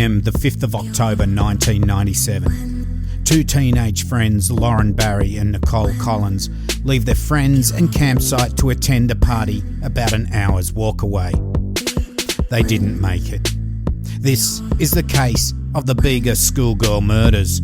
p.m. the 5th of October 1997. Two teenage friends, Lauren Barry and Nichole Collins, leave their friends and campsite to attend a party about an hour's walk away. They didn't make it. This is the case of the Bega Schoolgirl murders.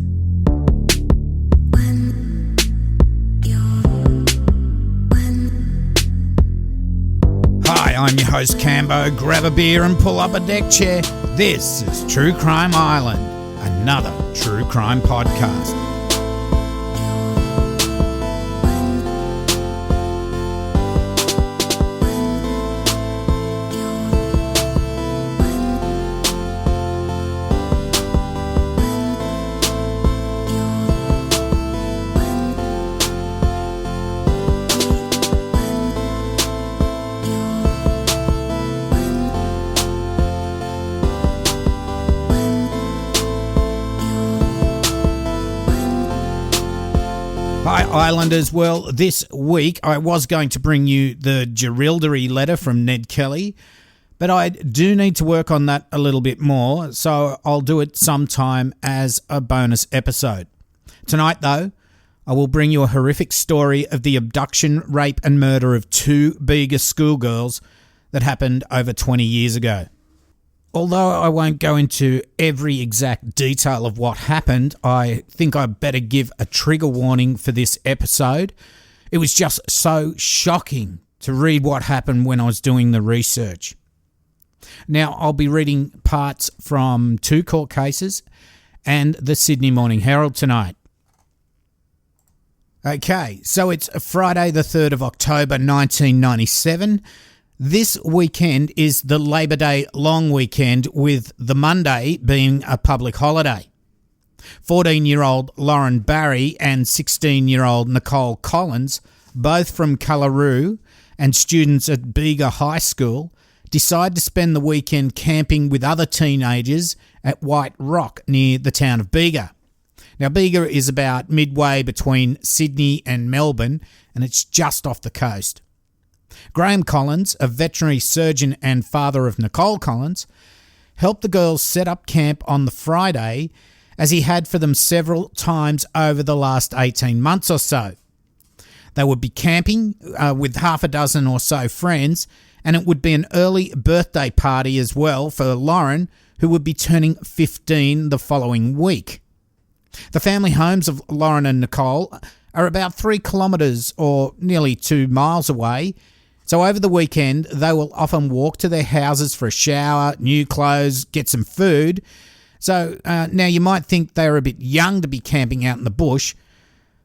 Hi, I'm your host Cambo. Grab a beer and pull up a deck chair. This is True Crime Island, another true crime podcast. Hi Islanders, well this week I was going to bring you the Jerilderie letter from Ned Kelly, but I do need to work on that a little bit more, so I'll do it sometime as a bonus episode. Tonight though, I will bring you a horrific story of the abduction, rape and murder of two Bega schoolgirls that happened over 20 years ago. Although I won't go into every exact detail of what happened, I think I better give a trigger warning for this episode. It was just so shocking to read what happened when I was doing the research. Now, I'll be reading parts from two court cases and the Sydney Morning Herald tonight. Okay, so it's Friday the 3rd of October 1997. This weekend is the Labor Day long weekend, with the Monday being a public holiday. 14-year-old Lauren Barry and 16-year-old Nichole Collins, both from Cullaroo and students at Bega High School, decide to spend the weekend camping with other teenagers at White Rock near the town of Bega. Now, Bega is about midway between Sydney and Melbourne, and it's just off the coast. Graham Collins, a veterinary surgeon and father of Nichole Collins, helped the girls set up camp on the Friday, as he had for them several times over the last 18 months or so. They would be camping with half a dozen or so friends, and it would be an early birthday party as well for Lauren, who would be turning 15 the following week. The family homes of Lauren and Nichole are about 3 kilometres or nearly 2 miles away. So over the weekend, they will often walk to their houses for a shower, new clothes, get some food. So now you might think they're a bit young to be camping out in the bush,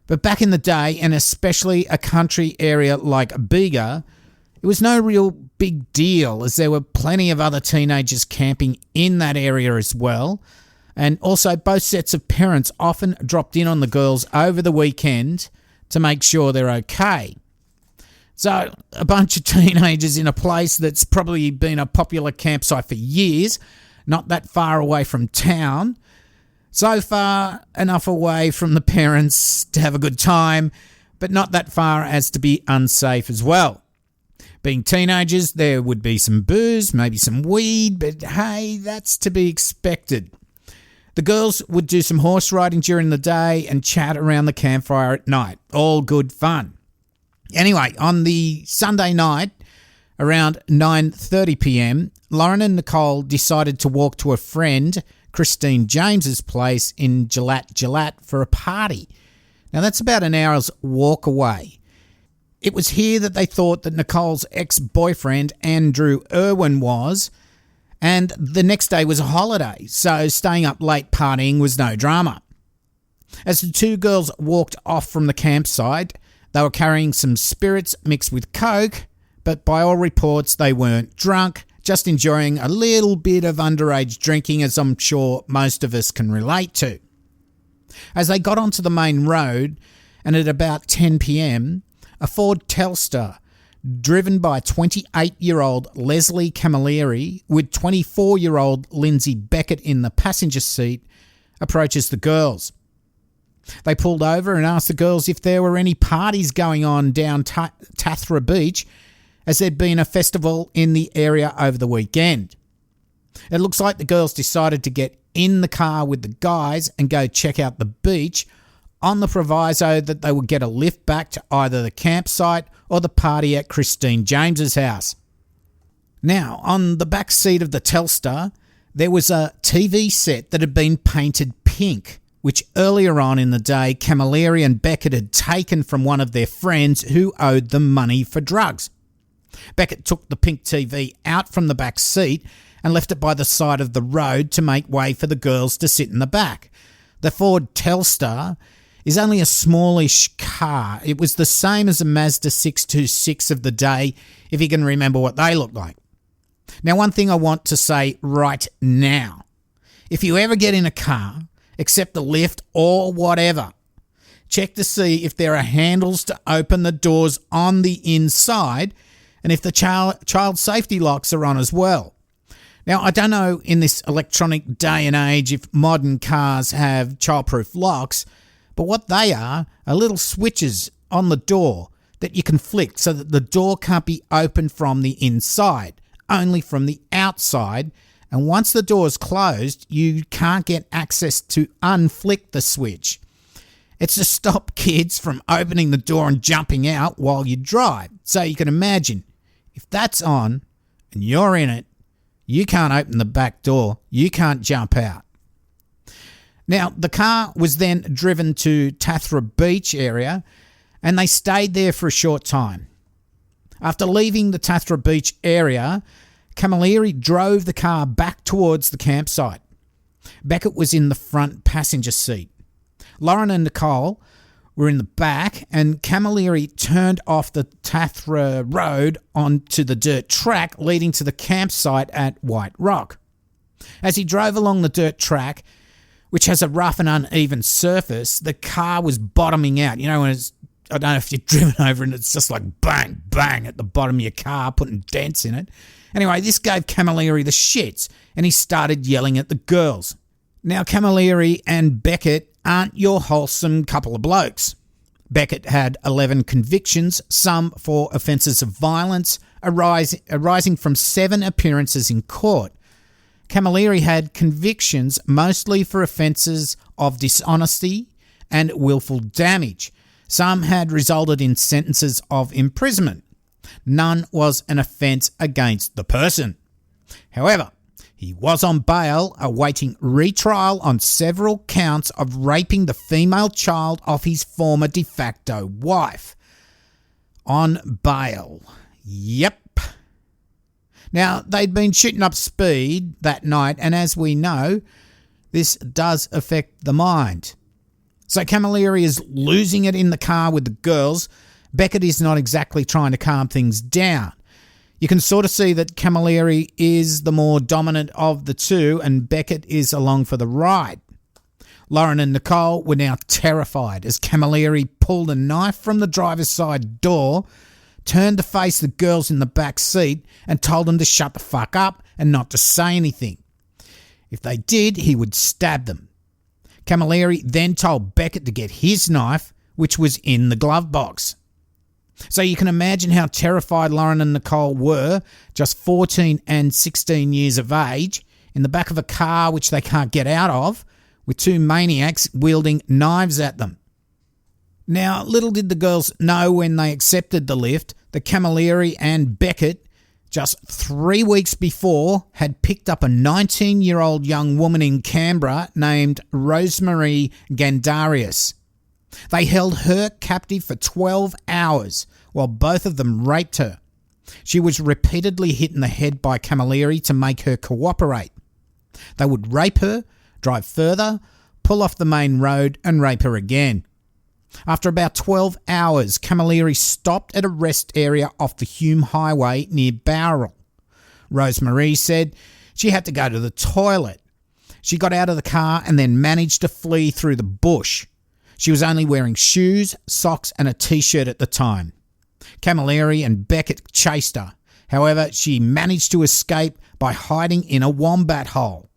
but back in the day, and especially a country area like Bega, it was no real big deal, as there were plenty of other teenagers camping in that area as well. And also both sets of parents often dropped in on the girls over the weekend to make sure they're okay. So a bunch of teenagers in a place that's probably been a popular campsite for years, not that far away from town, so far enough away from the parents to have a good time, but not that far as to be unsafe as well. Being teenagers, there would be some booze, maybe some weed, but hey, that's to be expected. The girls would do some horse riding during the day and chat around the campfire at night. All good fun. Anyway, on the Sunday night, around 9:30 p.m, Lauren and Nichole decided to walk to a friend, Christine James's place in Gillette for a party. Now, that's about an hour's walk away. It was here that they thought that Nicole's ex-boyfriend, Andrew Irwin, was, and the next day was a holiday, so staying up late partying was no drama. As the two girls walked off from the campsite, they were carrying some spirits mixed with coke, but by all reports they weren't drunk, just enjoying a little bit of underage drinking, as I'm sure most of us can relate to. As they got onto the main road, and at about 10 p.m, a Ford Telstar, driven by 28-year-old Leslie Camilleri with 24-year-old Lindsay Beckett in the passenger seat, approaches the girls. They pulled over and asked the girls if there were any parties going on down Tathra Beach, as there'd been a festival in the area over the weekend. It looks like the girls decided to get in the car with the guys and go check out the beach on the proviso that they would get a lift back to either the campsite or the party at Christine James's house. Now, on the back seat of the Telstar, there was a TV set that had been painted pink, which earlier on in the day, Camilleri and Beckett had taken from one of their friends who owed them money for drugs. Beckett took the pink TV out from the back seat and left it by the side of the road to make way for the girls to sit in the back. The Ford Telstar is only a smallish car. It was the same as a Mazda 626 of the day, if you can remember what they looked like. Now, one thing I want to say right now. If you ever get in a car, accept the lift or whatever, check to see if there are handles to open the doors on the inside and if the child safety locks are on as well. Now, I don't know in this electronic day and age if modern cars have childproof locks, but what they are little switches on the door that you can flick so that the door can't be opened from the inside, only from the outside, and once the door is closed, you can't get access to unflick the switch. It's to stop kids from opening the door and jumping out while you drive. So you can imagine, if that's on and you're in it, you can't open the back door, you can't jump out. Now, the car was then driven to Tathra Beach area and they stayed there for a short time. After leaving the Tathra Beach area, Camilleri drove the car back towards the campsite. Beckett was in the front passenger seat. Lauren and Nichole were in the back, and Camilleri turned off the Tathra Road onto the dirt track leading to the campsite at White Rock. As he drove along the dirt track, which has a rough and uneven surface, the car was bottoming out. You know, when I don't know if you've driven over and it's just like bang, bang at the bottom of your car, putting dents in it. Anyway, this gave Camilleri the shits, and he started yelling at the girls. Now, Camilleri and Beckett aren't your wholesome couple of blokes. Beckett had 11 convictions, some for offences of violence, arising from 7 appearances in court. Camilleri had convictions mostly for offences of dishonesty and willful damage. Some had resulted in sentences of imprisonment. None was an offence against the person. However, he was on bail, awaiting retrial on several counts of raping the female child of his former de facto wife. On bail. Yep. Now, they'd been shooting up speed that night, and as we know, this does affect the mind. So Camilleri is losing it in the car with the girls. Beckett is not exactly trying to calm things down. You can sort of see that Camilleri is the more dominant of the two, and Beckett is along for the ride. Lauren and Nichole were now terrified as Camilleri pulled a knife from the driver's side door, turned to face the girls in the back seat and told them to shut the fuck up and not to say anything. If they did, he would stab them. Camilleri then told Beckett to get his knife, which was in the glove box. So you can imagine how terrified Lauren and Nichole were, just 14 and 16 years of age, in the back of a car which they can't get out of, with 2 maniacs wielding knives at them. Now, little did the girls know when they accepted the lift that Camilleri and Beckett, just 3 weeks before, had picked up a 19-year-old young woman in Canberra named Rosemary Gandarius. They held her captive for 12 hours while both of them raped her. She was repeatedly hit in the head by Camilleri to make her cooperate. They would rape her, drive further, pull off the main road and rape her again. After about 12 hours, Camilleri stopped at a rest area off the Hume Highway near Bowral. Rosemary said she had to go to the toilet. She got out of the car and then managed to flee through the bush. She was only wearing shoes, socks and a t-shirt at the time. Camilleri and Beckett chased her. However, she managed to escape by hiding in a wombat hole.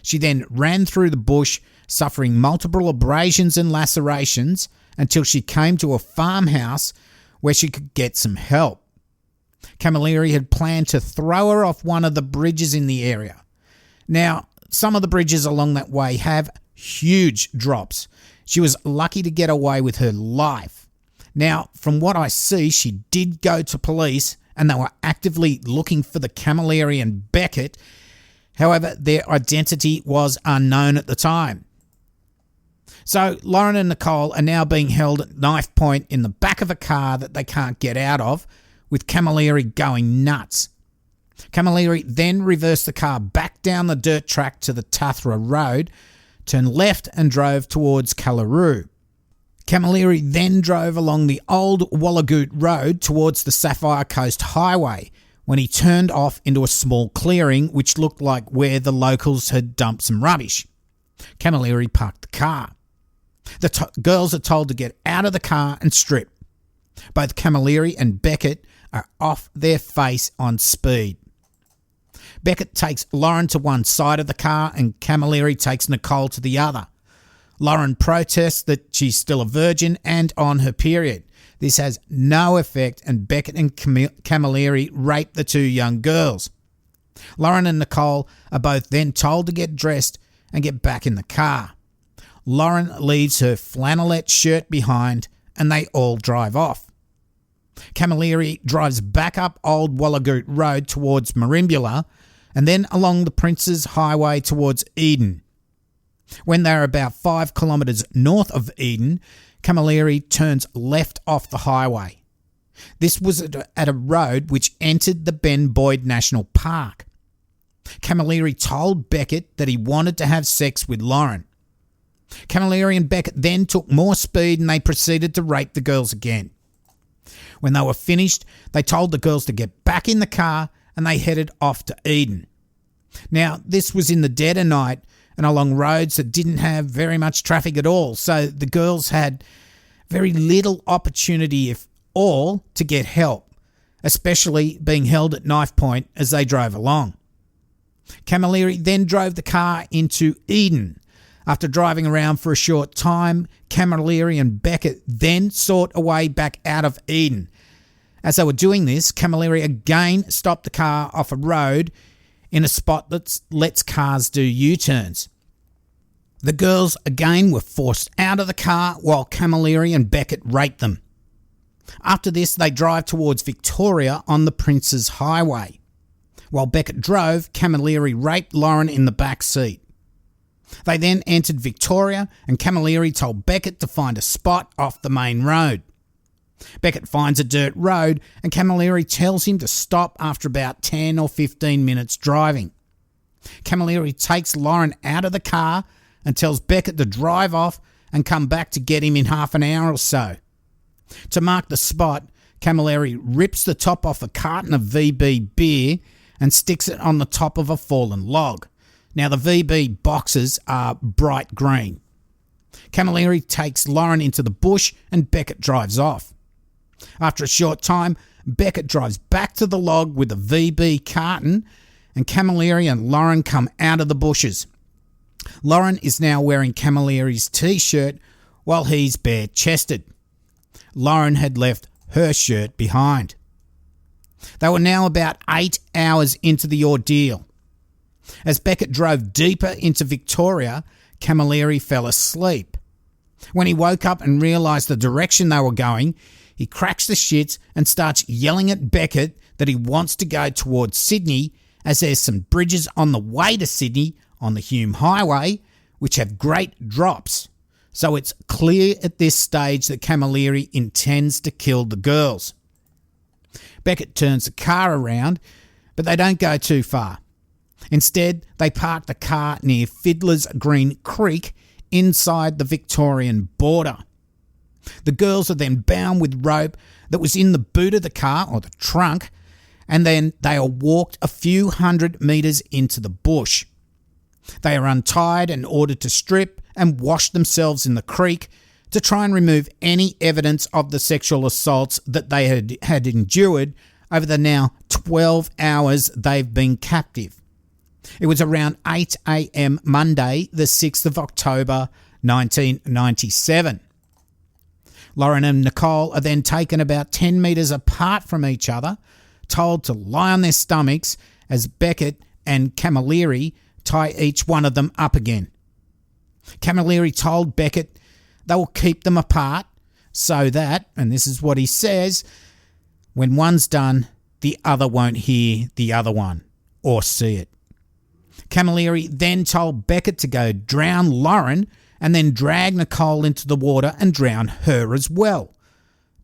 She then ran through the bush, suffering multiple abrasions and lacerations until she came to a farmhouse where she could get some help. Camilleri had planned to throw her off one of the bridges in the area. Now, some of the bridges along that way have huge drops. She was lucky to get away with her life. Now, from what I see, she did go to police and they were actively looking for the Camilleri and Beckett. However, their identity was unknown at the time. So Lauren and Nichole are now being held at knife point in the back of a car that they can't get out of, with Camilleri going nuts. Camilleri then reversed the car back down the dirt track to the Tathra Road, turned left and drove towards Callaroo. Camilleri then drove along the old Wallagoot Road towards the Sapphire Coast Highway when he turned off into a small clearing which looked like where the locals had dumped some rubbish. Camilleri parked the car. The girls are told to get out of the car and strip. Both Camilleri and Beckett are off their face on speed. Beckett takes Lauren to one side of the car and Camilleri takes Nichole to the other. Lauren protests that she's still a virgin and on her period. This has no effect and Beckett and Camilleri rape the two young girls. Lauren and Nichole are both then told to get dressed and get back in the car. Lauren leaves her flannelette shirt behind and they all drive off. Camilleri drives back up Old Wallagoot Road towards Merimbula and then along the Princes Highway towards Eden. When they are about 5 kilometres north of Eden, Camilleri turns left off the highway. This was at a road which entered the Ben Boyd National Park. Camilleri told Beckett that he wanted to have sex with Lauren. Camilleri and Beckett then took more speed and they proceeded to rape the girls again. When they were finished, they told the girls to get back in the car and they headed off to Eden. Now, this was in the dead of night and along roads that didn't have very much traffic at all, so the girls had very little opportunity, if all, to get help, especially being held at knife point as they drove along. Camilleri then drove the car into Eden. After driving around for a short time, Camilleri and Beckett then sought a way back out of Eden. As they were doing this, Camilleri again stopped the car off a road in a spot that lets cars do U-turns. The girls again were forced out of the car while Camilleri and Beckett raped them. After this, they drive towards Victoria on the Princes Highway. While Beckett drove, Camilleri raped Lauren in the back seat. They then entered Victoria and Camilleri told Beckett to find a spot off the main road. Beckett finds a dirt road and Camilleri tells him to stop after about 10 or 15 minutes driving. Camilleri takes Lauren out of the car and tells Beckett to drive off and come back to get him in half an hour or so. To mark the spot, Camilleri rips the top off a carton of VB beer and sticks it on the top of a fallen log. Now, the VB boxes are bright green. Camilleri takes Lauren into the bush and Beckett drives off. After a short time, Beckett drives back to the log with the VB carton and Camilleri and Lauren come out of the bushes. Lauren is now wearing Camilleri's t-shirt while he's bare-chested. Lauren had left her shirt behind. They were now about 8 hours into the ordeal. As Beckett drove deeper into Victoria, Camilleri fell asleep. When he woke up and realised the direction they were going, he cracks the shits and starts yelling at Beckett that he wants to go towards Sydney as there's some bridges on the way to Sydney on the Hume Highway which have great drops. So it's clear at this stage that Camilleri intends to kill the girls. Beckett turns the car around, but they don't go too far. Instead, they park the car near Fiddler's Green Creek inside the Victorian border. The girls are then bound with rope that was in the boot of the car, or the trunk, and then they are walked a few hundred metres into the bush. They are untied and ordered to strip and wash themselves in the creek to try and remove any evidence of the sexual assaults that they had endured over the now 12 hours they've been captive. It was around 8 a.m. Monday, the 6th of October, 1997. Lauren and Nichole are then taken about 10 metres apart from each other, told to lie on their stomachs as Beckett and Camilleri tie each one of them up again. Camilleri told Beckett they will keep them apart so that, and this is what he says, when one's done, the other won't hear the other one or see it. Camilleri then told Beckett to go drown Lauren and then drag Nichole into the water and drown her as well.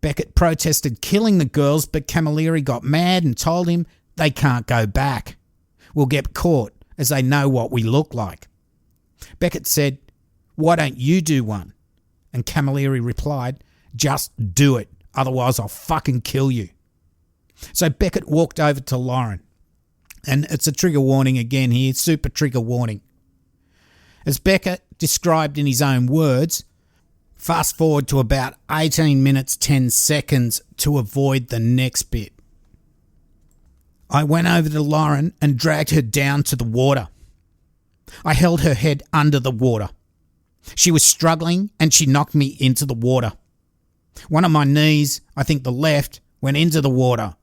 Beckett protested killing the girls, but Camilleri got mad and told him they can't go back. We'll get caught as they know what we look like. Beckett said, "Why don't you do one?" And Camilleri replied, "Just do it, otherwise I'll fucking kill you." So Beckett walked over to Lauren. And it's a trigger warning again here, super trigger warning. As Beckett described in his own words, fast forward to about 18 minutes 10 seconds to avoid the next bit. I went over to Lauren and dragged her down to the water. I held her head under the water. She was struggling and she knocked me into the water. One of my knees, I think the left, went into the water.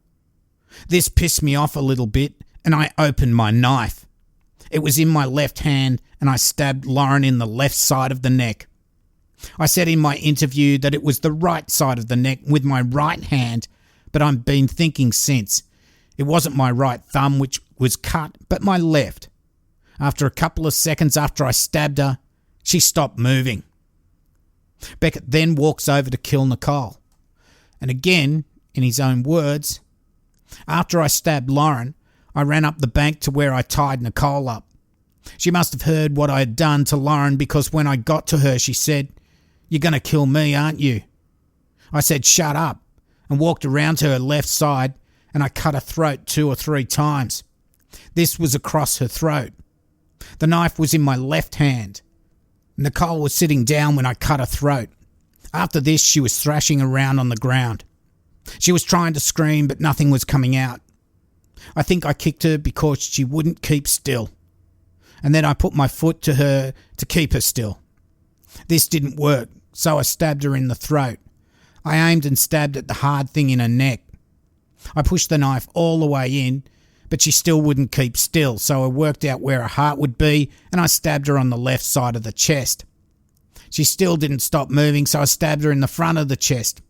This pissed me off a little bit and I opened my knife. It was in my left hand and I stabbed Lauren in the left side of the neck. I said in my interview that it was the right side of the neck with my right hand, but I've been thinking since. It wasn't my right thumb which was cut, but my left. After a couple of seconds after I stabbed her, she stopped moving. Beckett then walks over to kill Nichole. And again, in his own words, after I stabbed Lauren, I ran up the bank to where I tied Nichole up. She must have heard what I had done to Lauren because when I got to her, she said, "You're going to kill me, aren't you?" I said, "Shut up," and walked around to her left side and I cut her throat 2 or 3 times. This was across her throat. The knife was in my left hand. Nichole was sitting down when I cut her throat. After this, she was thrashing around on the ground. She was trying to scream, but nothing was coming out. I think I kicked her because she wouldn't keep still. And then I put my foot to her to keep her still. This didn't work, so I stabbed her in the throat. I aimed and stabbed at the hard thing in her neck. I pushed the knife all the way in, but she still wouldn't keep still, so I worked out where her heart would be and I stabbed her on the left side of the chest. She still didn't stop moving, so I stabbed her in the front of the chest.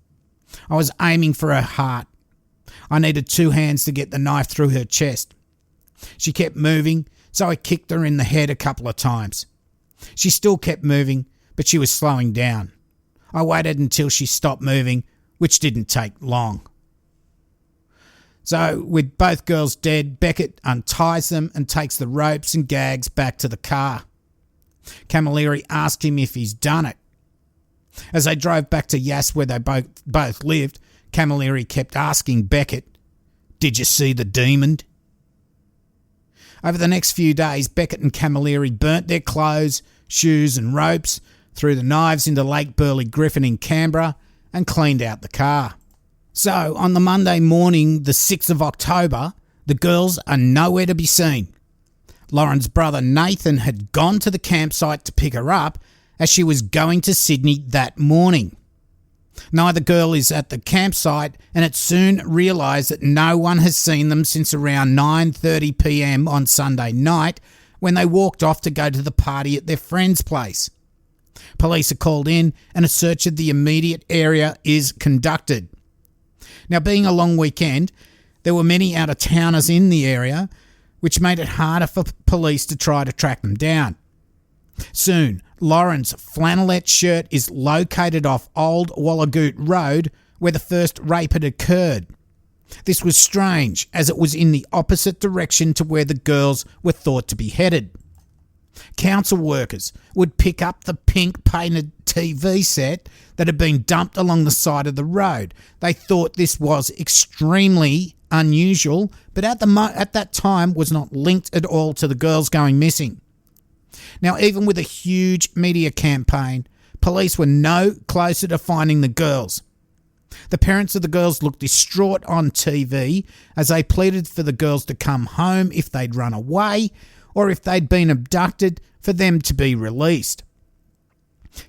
I was aiming for her heart. I needed 2 hands to get the knife through her chest. She kept moving, so I kicked her in the head a couple of times. She still kept moving, but she was slowing down. I waited until she stopped moving, which didn't take long. So, with both girls dead, Beckett unties them and takes the ropes and gags back to the car. Camilleri asked him if he's done it. As they drove back to Yass where they both lived, Camilleri kept asking Beckett, "Did you see the demon?" Over the next few days, Beckett and Camilleri burnt their clothes, shoes and ropes, threw the knives into Lake Burley Griffin in Canberra and cleaned out the car. So, on the Monday morning, the 6th of October, the girls are nowhere to be seen. Lauren's brother Nathan had gone to the campsite to pick her up as she was going to Sydney that morning. Neither girl is at the campsite and it's soon realised that no one has seen them since around 9:30 p.m. on Sunday night when they walked off to go to the party at their friend's place. Police are called in and a search of the immediate area is conducted. Now, being a long weekend, there were many out-of-towners in the area, which made it harder for police to try to track them down. Soon, Lauren's flannelette shirt is located off Old Wallagoot Road, where the first rape had occurred. This was strange, as it was in the opposite direction to where the girls were thought to be headed. Council workers would pick up the pink painted TV set that had been dumped along the side of the road. They thought this was extremely unusual, but at that time was not linked at all to the girls going missing. Now, even with a huge media campaign, police were no closer to finding the girls. The parents of the girls looked distraught on TV as they pleaded for the girls to come home if they'd run away or if they'd been abducted for them to be released.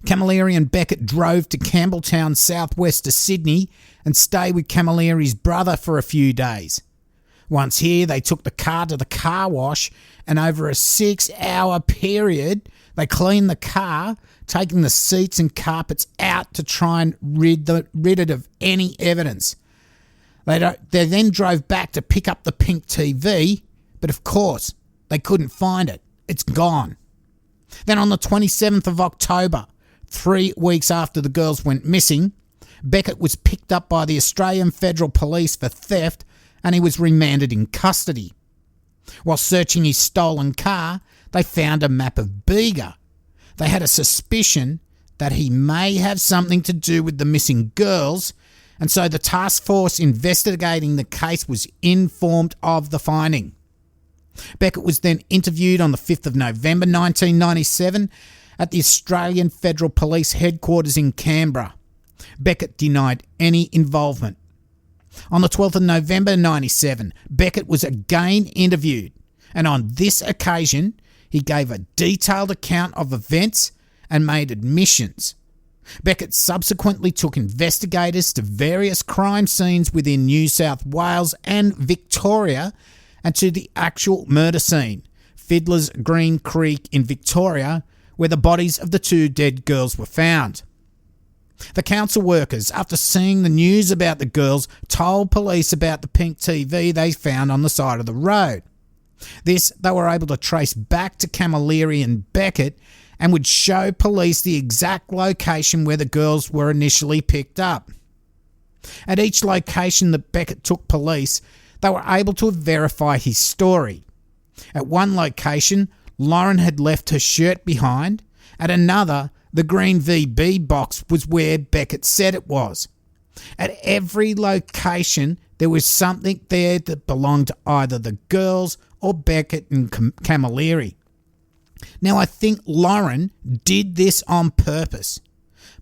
Camilleri and Beckett drove to Campbelltown, southwest of Sydney, and stayed with Camilleri's brother for a few days. Once here, they took the car to the car wash, and over a 6-hour period, they cleaned the car, taking the seats and carpets out to try and rid it of any evidence. They then drove back to pick up the pink TV, but of course, they couldn't find it. It's gone. Then on the 27th of October, 3 weeks after the girls went missing, Beckett was picked up by the Australian Federal Police for theft, and he was remanded in custody. While searching his stolen car, they found a map of Bega. They had a suspicion that he may have something to do with the missing girls, and so the task force investigating the case was informed of the finding. Beckett was then interviewed on the 5th of November 1997 at the Australian Federal Police headquarters in Canberra. Beckett denied any involvement. On the 12th of November 1997, Beckett was again interviewed, and on this occasion, he gave a detailed account of events and made admissions. Beckett subsequently took investigators to various crime scenes within New South Wales and Victoria and to the actual murder scene, Fiddler's Green Creek in Victoria, where the bodies of the 2 dead girls were found. The council workers, after seeing the news about the girls, told police about the pink TV they found on the side of the road. This they were able to trace back to Camilleri and Beckett and would show police the exact location where the girls were initially picked up. At each location that Beckett took police, they were able to verify his story. At one location, Lauren had left her shirt behind. At another, the green VB box was where Beckett said it was. At every location, there was something there that belonged to either the girls or Beckett and Camilleri. Now, I think Lauren did this on purpose.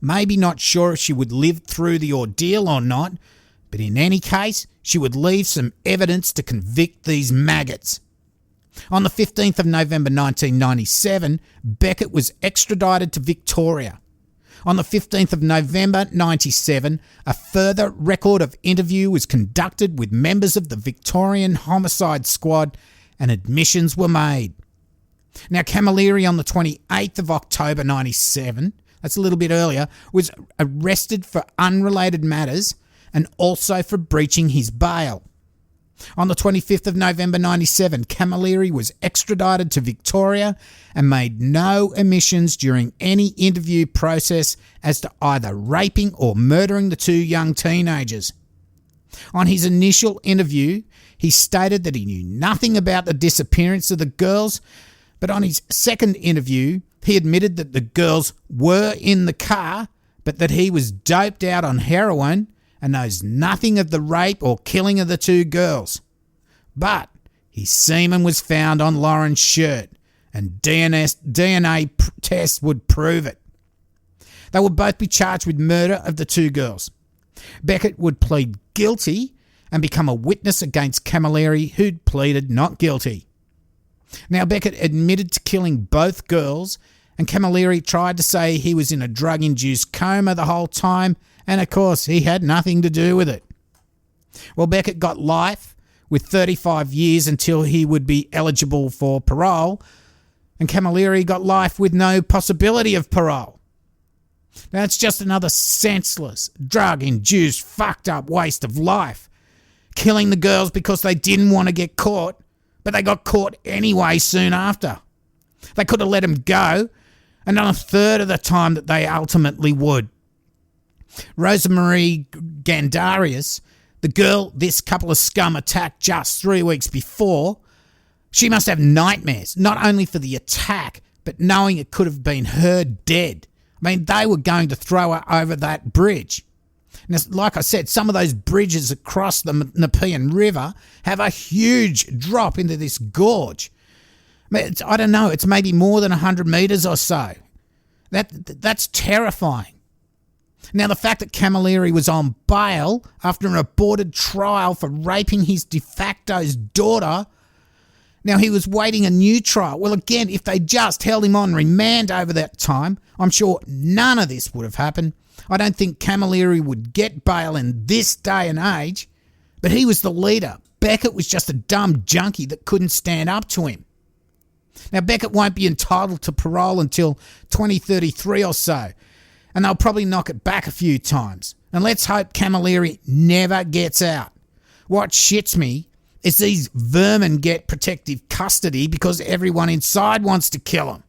Maybe not sure if she would live through the ordeal or not, but in any case, she would leave some evidence to convict these maggots. On the 15th of November 1997, Beckett was extradited to Victoria. On the 15th of November 1997, a further record of interview was conducted with members of the Victorian Homicide Squad and admissions were made. Now, Camilleri on the 28th of October 1997, that's a little bit earlier, was arrested for unrelated matters and also for breaching his bail. On the 25th of November 1997, Camilleri was extradited to Victoria and made no admissions during any interview process as to either raping or murdering the 2 young teenagers. On his initial interview, he stated that he knew nothing about the disappearance of the girls, but on his second interview, he admitted that the girls were in the car, but that he was doped out on heroin and knows nothing of the rape or killing of the 2 girls. But his semen was found on Lauren's shirt, and DNA tests would prove it. They would both be charged with murder of the 2 girls. Beckett would plead guilty and become a witness against Camilleri, who'd pleaded not guilty. Now, Beckett admitted to killing both girls, and Camilleri tried to say he was in a drug-induced coma the whole time, and of course he had nothing to do with it. Well, Beckett got life with 35 years until he would be eligible for parole, and Camilleri got life with no possibility of parole. Now, it's just another senseless, drug-induced, fucked-up waste of life. Killing the girls because they didn't want to get caught, but they got caught anyway soon after. They could have let him go, and on a third of the time that they ultimately would. Rosemarie Gandarius, the girl this couple of scum attacked just 3 weeks before, she must have nightmares, not only for the attack, but knowing it could have been her dead. I mean, they were going to throw her over that bridge. Now, like I said, some of those bridges across the Nepean River have a huge drop into this gorge. I don't know, it's maybe more than 100 metres or so. That's terrifying. Now, the fact that Camilleri was on bail after an aborted trial for raping his de facto's daughter, now he was waiting a new trial. Well, again, if they just held him on remand over that time, I'm sure none of this would have happened. I don't think Camilleri would get bail in this day and age, but he was the leader. Beckett was just a dumb junkie that couldn't stand up to him. Now, Beckett won't be entitled to parole until 2033 or so, and they'll probably knock it back a few times. And let's hope Camilleri never gets out. What shits me is these vermin get protective custody because everyone inside wants to kill them.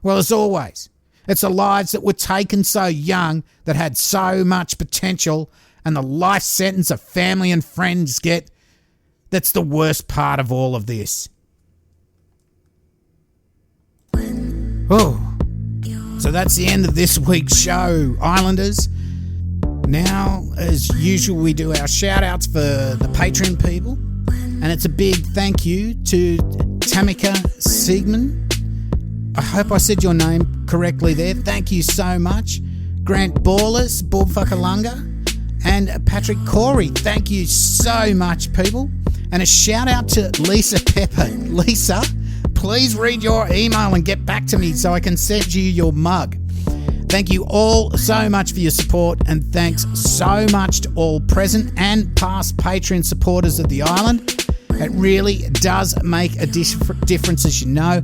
Well, as always, it's the lives that were taken so young that had so much potential, and the life sentence of family and friends get that's the worst part of all of this. Oh, so that's the end of this week's show, Islanders. Now, as usual, we do our shout-outs for the Patreon people. And it's a big thank you to Tamika Siegman. I hope I said your name correctly there. Thank you so much. Grant Ballers, Bullfuckalunga, and Patrick Corey. Thank you so much, people. And a shout-out to Lisa Pepper. Lisa, please read your email and get back to me so I can send you your mug. Thank you all so much for your support, and thanks so much to all present and past Patreon supporters of the island. It really does make a difference, as you know.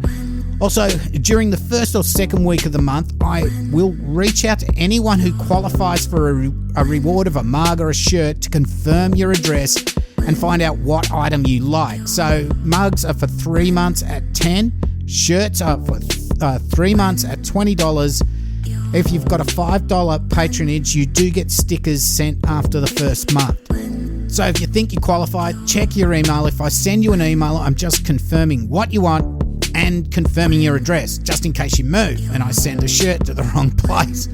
Also, during the first or second week of the month, I will reach out to anyone who qualifies for a reward of a mug or a shirt to confirm your address and find out what item you like. So mugs are for 3 months at $10, shirts are for 3 months at $20. If you've got a $5 patronage, you do get stickers sent after the first month. So if you think you qualify, check your email. If I send you an email, I'm just confirming what you want and confirming your address, just in case you move and I send a shirt to the wrong place.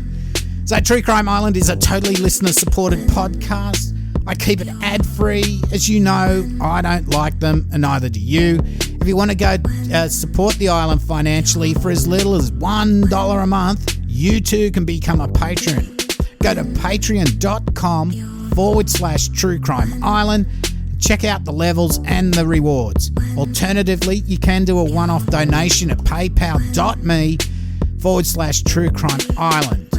So True Crime Island is a totally listener-supported podcast. I keep it ad-free. As you know, I don't like them, and neither do you. If you want to go support the island financially for as little as $1 a month, you too can become a patron. Go to patreon.com/True Crime Island. Check out the levels and the rewards. Alternatively, you can do a one-off donation at paypal.me/True Crime Island.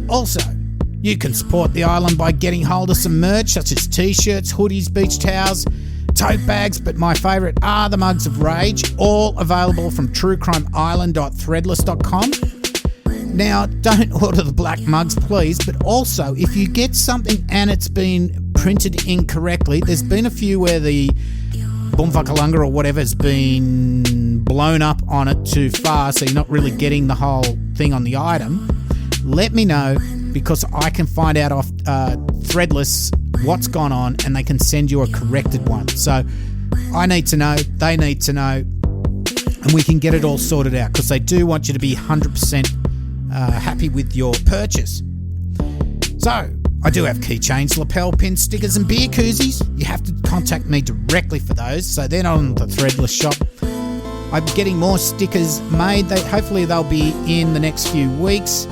Also, you can support the island by getting hold of some merch such as t-shirts, hoodies, beach towels, tote bags, but my favourite are the Mugs of Rage, all available from truecrimeisland.threadless.com. Now, don't order the black mugs, please, but also, if you get something and it's been printed incorrectly, there's been a few where the Boomfuckalunga or whatever has been blown up on it too far, so you're not really getting the whole thing on the item. Let me know, because I can find out off Threadless what's gone on, and they can send you a corrected one. So I need to know, they need to know, and we can get it all sorted out, because they do want you to be 100% happy with your purchase. So I do have keychains, lapel pins, stickers and beer koozies. You have to contact me directly for those, so they're not on the Threadless shop. I'm getting more stickers made. Hopefully they'll be in the next few weeks.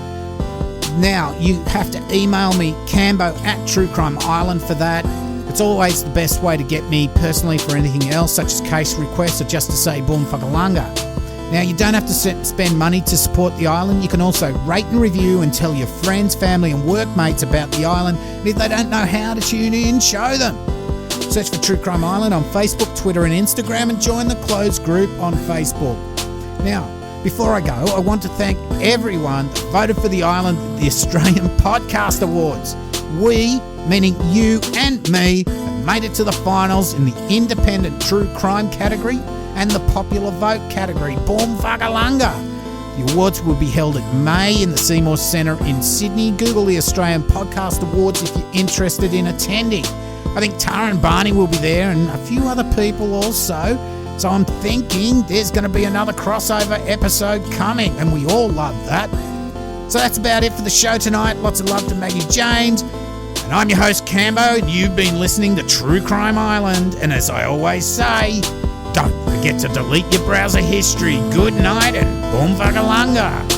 Now, you have to email me, Cambo@True Crime Island, for that. It's always the best way to get me personally for anything else, such as case requests or just to say Boomfuckalunga. Now, you don't have to spend money to support the island. You can also rate and review and tell your friends, family and workmates about the island. And if they don't know how to tune in, show them. Search for True Crime Island on Facebook, Twitter and Instagram, and join the closed group on Facebook. Now, before I go, I want to thank everyone that voted for the island at the Australian Podcast Awards. We, meaning you and me, have made it to the finals in the independent true crime category and the popular vote category, Boomfuckalunga. The awards will be held in May in the Seymour Centre in Sydney. Google the Australian Podcast Awards if you're interested in attending. I think Tara and Barney will be there, and a few other people also. So I'm thinking there's going to be another crossover episode coming, and we all love that. So that's about it for the show tonight. Lots of love to Maggie James. And I'm your host, Cambo, and you've been listening to True Crime Island. And as I always say, don't forget to delete your browser history. Good night and Boomfuckalunga.